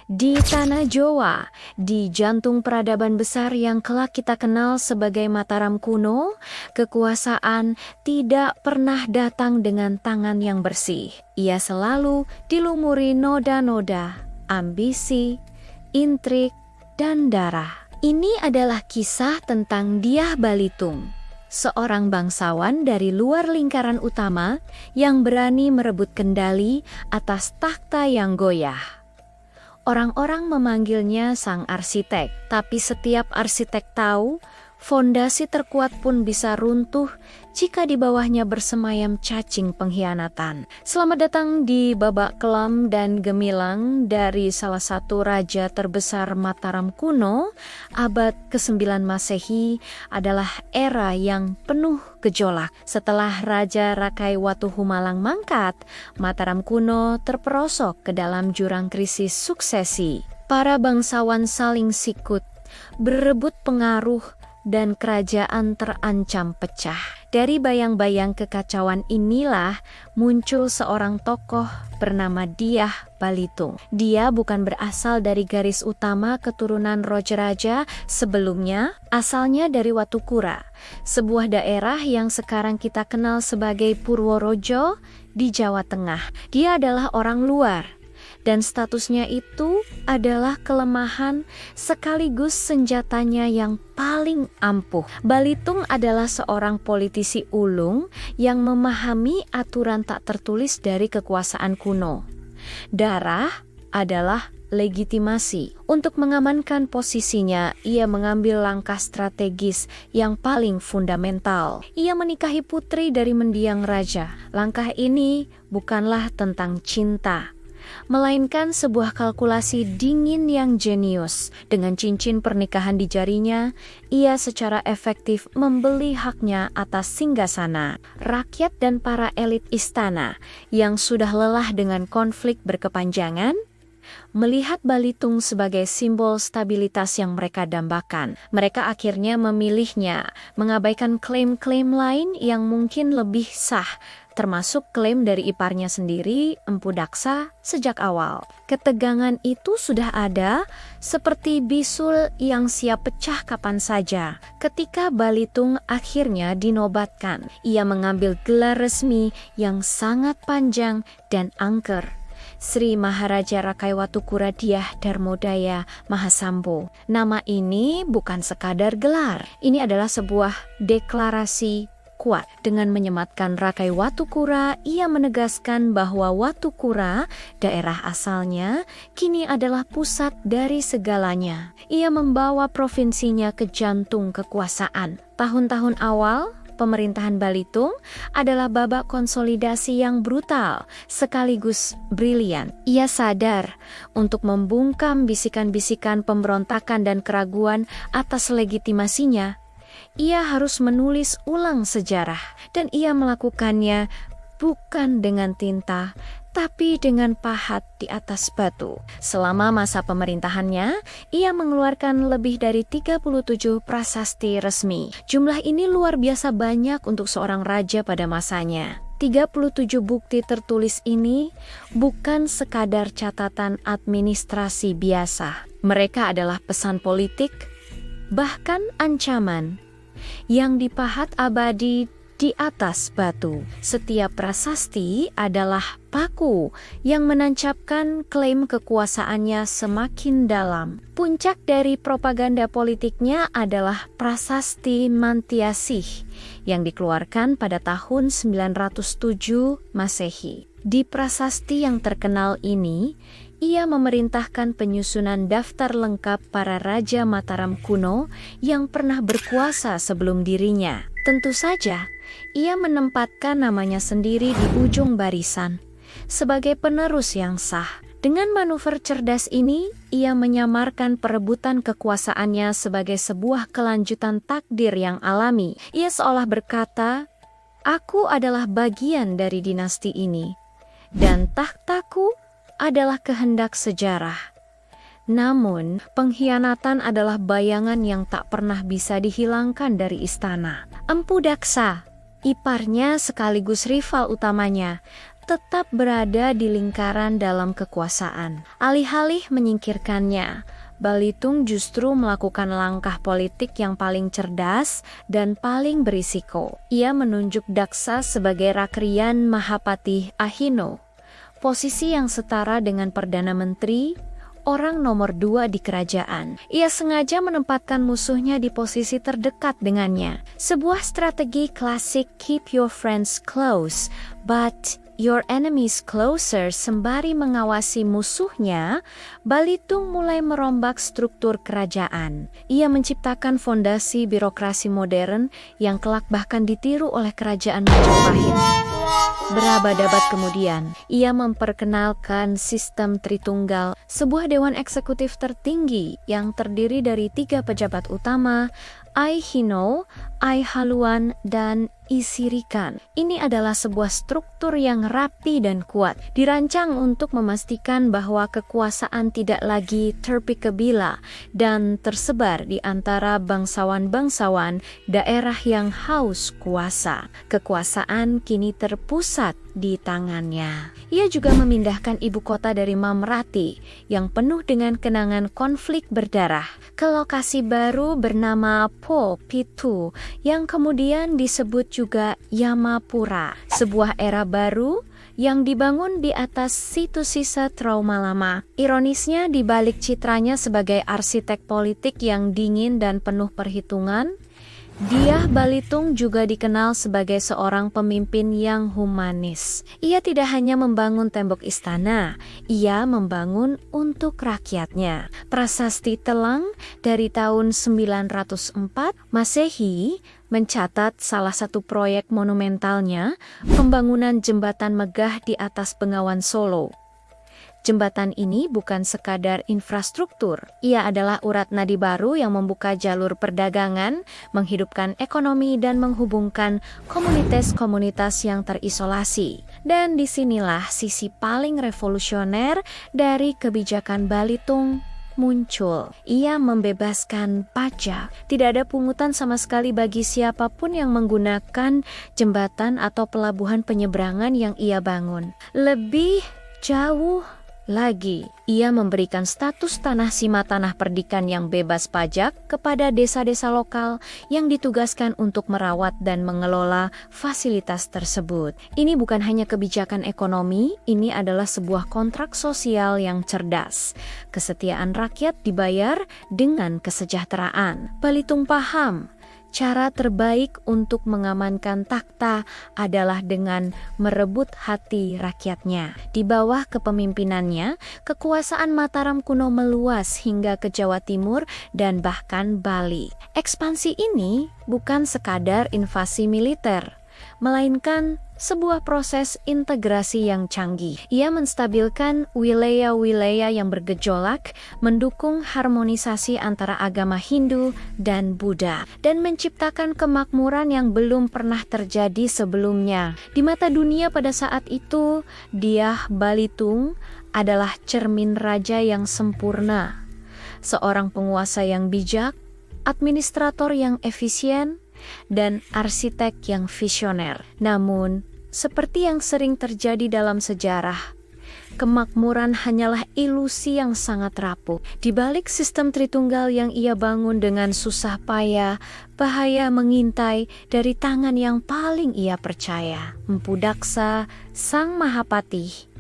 Di tanah Jawa, di jantung peradaban besar yang kelak kita kenal sebagai Mataram kuno, kekuasaan tidak pernah datang dengan tangan yang bersih. Ia selalu dilumuri noda-noda, ambisi, intrik, dan darah. Ini adalah kisah tentang Dyah Balitung, seorang bangsawan dari luar lingkaran utama yang berani merebut kendali atas takhta yang goyah. Orang-orang memanggilnya sang arsitek, tapi setiap arsitek tahu fondasi terkuat pun bisa runtuh jika di bawahnya bersemayam cacing pengkhianatan. Selamat datang di babak kelam dan gemilang dari salah satu raja terbesar Mataram kuno. Abad ke-9 Masehi adalah era yang penuh gejolak. Setelah Raja Rakai Watuhumalang mangkat, Mataram kuno terperosok ke dalam jurang krisis suksesi. Para bangsawan saling sikut, berebut pengaruh, dan kerajaan terancam pecah. Dari bayang-bayang kekacauan inilah muncul seorang tokoh bernama Dyah Balitung. Dia bukan berasal dari garis utama keturunan raja-raja sebelumnya, asalnya dari Watukura, sebuah daerah yang sekarang kita kenal sebagai Purworejo di Jawa Tengah. Dia adalah orang luar, dan statusnya itu adalah kelemahan sekaligus senjatanya yang paling ampuh. Balitung adalah seorang politisi ulung yang memahami aturan tak tertulis dari kekuasaan kuno. Darah adalah legitimasi. Untuk mengamankan posisinya, ia mengambil langkah strategis yang paling fundamental. Ia menikahi putri dari mendiang raja. Langkah ini bukanlah tentang cinta, melainkan sebuah kalkulasi dingin yang jenius. Dengan cincin pernikahan di jarinya, ia secara efektif membeli haknya atas singgasana. Rakyat dan para elit istana yang sudah lelah dengan konflik berkepanjangan melihat Balitung sebagai simbol stabilitas yang mereka dambakan. Mereka akhirnya memilihnya, mengabaikan klaim-klaim lain yang mungkin lebih sah, termasuk klaim dari iparnya sendiri, Empu Daksa, sejak awal. Ketegangan itu sudah ada, seperti bisul yang siap pecah kapan saja. Ketika Balitung akhirnya dinobatkan, ia mengambil gelar resmi yang sangat panjang dan angker, Sri Maharaja Rakai Watukura Dyah Darmodaya Mahasambo. Nama ini bukan sekadar gelar, ini adalah sebuah deklarasi kuat. Dengan menyematkan Rakai Watukura, ia menegaskan bahwa Watukura, daerah asalnya, kini adalah pusat dari segalanya. Ia membawa provinsinya ke jantung kekuasaan. Tahun-tahun awal pemerintahan Balitung adalah babak konsolidasi yang brutal sekaligus brilian. Ia sadar untuk membungkam bisikan-bisikan pemberontakan dan keraguan atas legitimasinya, ia harus menulis ulang sejarah, dan ia melakukannya bukan dengan tinta, tapi dengan pahat di atas batu. Selama masa pemerintahannya, ia mengeluarkan lebih dari 37 prasasti resmi. Jumlah ini luar biasa banyak untuk seorang raja pada masanya. 37 bukti tertulis ini bukan sekadar catatan administrasi biasa. Mereka adalah pesan politik, bahkan ancaman, yang dipahat abadi di atas batu. Setiap prasasti adalah paku yang menancapkan klaim kekuasaannya semakin dalam. Puncak dari propaganda politiknya adalah Prasasti Mantiasih yang dikeluarkan pada tahun 907 Masehi. Di prasasti yang terkenal ini, ia memerintahkan penyusunan daftar lengkap para raja Mataram kuno yang pernah berkuasa sebelum dirinya. Tentu saja, ia menempatkan namanya sendiri di ujung barisan sebagai penerus yang sah. Dengan manuver cerdas ini, ia menyamarkan perebutan kekuasaannya sebagai sebuah kelanjutan takdir yang alami. Ia seolah berkata, "Aku adalah bagian dari dinasti ini, dan takhtaku adalah kehendak sejarah." Namun, pengkhianatan adalah bayangan yang tak pernah bisa dihilangkan dari istana. Empu Daksa, iparnya sekaligus rival utamanya, tetap berada di lingkaran dalam kekuasaan. Alih-alih menyingkirkannya, Balitung justru melakukan langkah politik yang paling cerdas dan paling berisiko. Ia menunjuk Daksa sebagai Rakrian Mahapati Ahino, posisi yang setara dengan Perdana Menteri, orang nomor 2 di kerajaan. Ia sengaja menempatkan musuhnya di posisi terdekat dengannya. Sebuah strategi klasik keep your friends close, but your enemies closer. Sembari mengawasi musuhnya, Balitung mulai merombak struktur kerajaan. Ia menciptakan fondasi birokrasi modern yang kelak bahkan ditiru oleh kerajaan Majapahit. Berabad-abad kemudian, ia memperkenalkan sistem Tritunggal, sebuah dewan eksekutif tertinggi yang terdiri dari 3 pejabat utama, I Hino, I Haluan, dan I Sirikan. Ini adalah sebuah struktur yang rapi dan kuat, dirancang untuk memastikan bahwa kekuasaan tidak lagi terpikabila dan tersebar di antara bangsawan-bangsawan daerah yang haus kuasa. Kekuasaan kini terpusat di tangannya. Ia juga memindahkan ibu kota dari Mamrati yang penuh dengan kenangan konflik berdarah ke lokasi baru bernama Po Pitu yang kemudian disebut juga Yamapura, sebuah era baru yang dibangun di atas situs sisa trauma lama. Ironisnya, di balik citranya sebagai arsitek politik yang dingin dan penuh perhitungan, Dyah Balitung juga dikenal sebagai seorang pemimpin yang humanis. Ia tidak hanya membangun tembok istana, ia membangun untuk rakyatnya. Prasasti Telang dari tahun 904 Masehi mencatat salah satu proyek monumentalnya, pembangunan jembatan megah di atas Bengawan Solo. Jembatan ini bukan sekadar infrastruktur, ia adalah urat nadi baru yang membuka jalur perdagangan, menghidupkan ekonomi dan menghubungkan komunitas-komunitas yang terisolasi. Dan disinilah sisi paling revolusioner dari kebijakan Balitung muncul. Ia membebaskan pajak. Tidak ada pungutan sama sekali bagi siapapun yang menggunakan jembatan atau pelabuhan penyeberangan yang ia bangun. Lebih jauh lagi, ia memberikan status tanah sima tanah perdikan yang bebas pajak kepada desa-desa lokal yang ditugaskan untuk merawat dan mengelola fasilitas tersebut. Ini bukan hanya kebijakan ekonomi, ini adalah sebuah kontrak sosial yang cerdas. Kesetiaan rakyat dibayar dengan kesejahteraan. Balitung paham, cara terbaik untuk mengamankan takhta adalah dengan merebut hati rakyatnya. Di bawah kepemimpinannya, kekuasaan Mataram kuno meluas hingga ke Jawa Timur dan bahkan Bali. Ekspansi ini bukan sekadar invasi militer, melainkan sebuah proses integrasi yang canggih. Ia menstabilkan wilayah-wilayah yang bergejolak, mendukung harmonisasi antara agama Hindu dan Buddha, dan menciptakan kemakmuran yang belum pernah terjadi sebelumnya. Di mata dunia pada saat itu, Dyah Balitung adalah cermin raja yang sempurna, seorang penguasa yang bijak, administrator yang efisien, dan arsitek yang visioner. Namun, seperti yang sering terjadi dalam sejarah, kemakmuran hanyalah ilusi yang sangat rapuh. Di balik sistem Tritunggal yang ia bangun dengan susah payah, bahaya mengintai dari tangan yang paling ia percaya. Empu Daksa, sang Mahapati,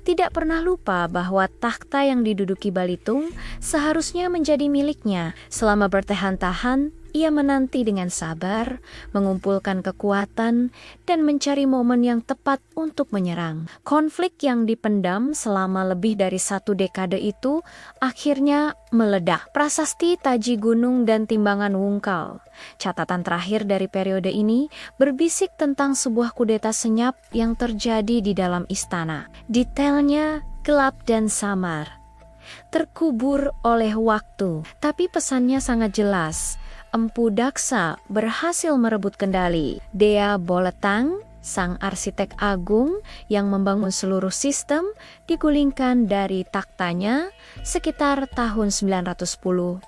tidak pernah lupa bahwa takhta yang diduduki Balitung seharusnya menjadi miliknya. Selama bertahan-tahan, ia menanti dengan sabar, mengumpulkan kekuatan, dan mencari momen yang tepat untuk menyerang. Konflik yang dipendam selama lebih dari 1 dekade itu akhirnya meledak. Prasasti Taji Gunung dan Timbangan Wungkal, catatan terakhir dari periode ini, berbisik tentang sebuah kudeta senyap yang terjadi di dalam istana. Detailnya gelap dan samar, terkubur oleh waktu, tapi pesannya sangat jelas. Empu Daksa berhasil merebut kendali. Dea Boletang, sang arsitek agung yang membangun seluruh sistem, digulingkan dari takhtanya sekitar tahun 910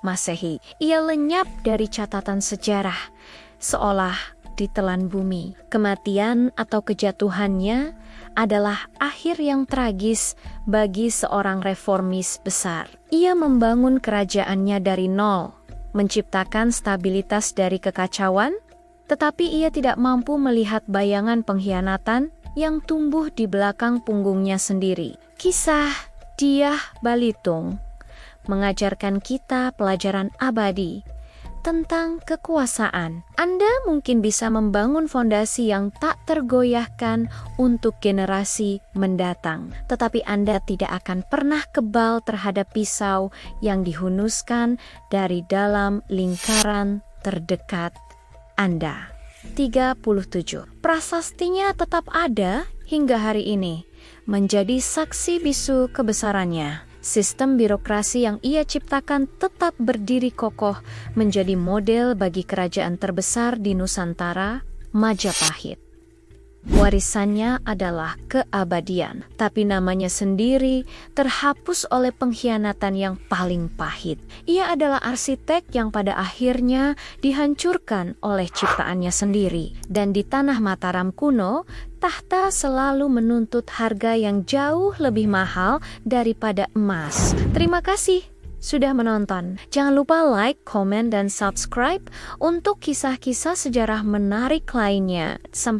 Masehi. Ia lenyap dari catatan sejarah, seolah ditelan bumi. Kematian atau kejatuhannya adalah akhir yang tragis bagi seorang reformis besar. Ia membangun kerajaannya dari nol, menciptakan stabilitas dari kekacauan, tetapi ia tidak mampu melihat bayangan pengkhianatan yang tumbuh di belakang punggungnya sendiri. Kisah Dyah Balitung mengajarkan kita pelajaran abadi tentang kekuasaan. Anda mungkin bisa membangun fondasi yang tak tergoyahkan untuk generasi mendatang, tetapi Anda tidak akan pernah kebal terhadap pisau yang dihunuskan dari dalam lingkaran terdekat Anda. 37. Prasastinya tetap ada hingga hari ini, menjadi saksi bisu kebesarannya. Sistem birokrasi yang ia ciptakan tetap berdiri kokoh menjadi model bagi kerajaan terbesar di Nusantara, Majapahit. Warisannya adalah keabadian, tapi namanya sendiri terhapus oleh pengkhianatan yang paling pahit. Ia adalah arsitek yang pada akhirnya dihancurkan oleh ciptaannya sendiri. Dan di tanah Mataram kuno, tahta selalu menuntut harga yang jauh lebih mahal daripada emas. Terima kasih sudah menonton. Jangan lupa like, komen, dan subscribe untuk kisah-kisah sejarah menarik lainnya. Sampai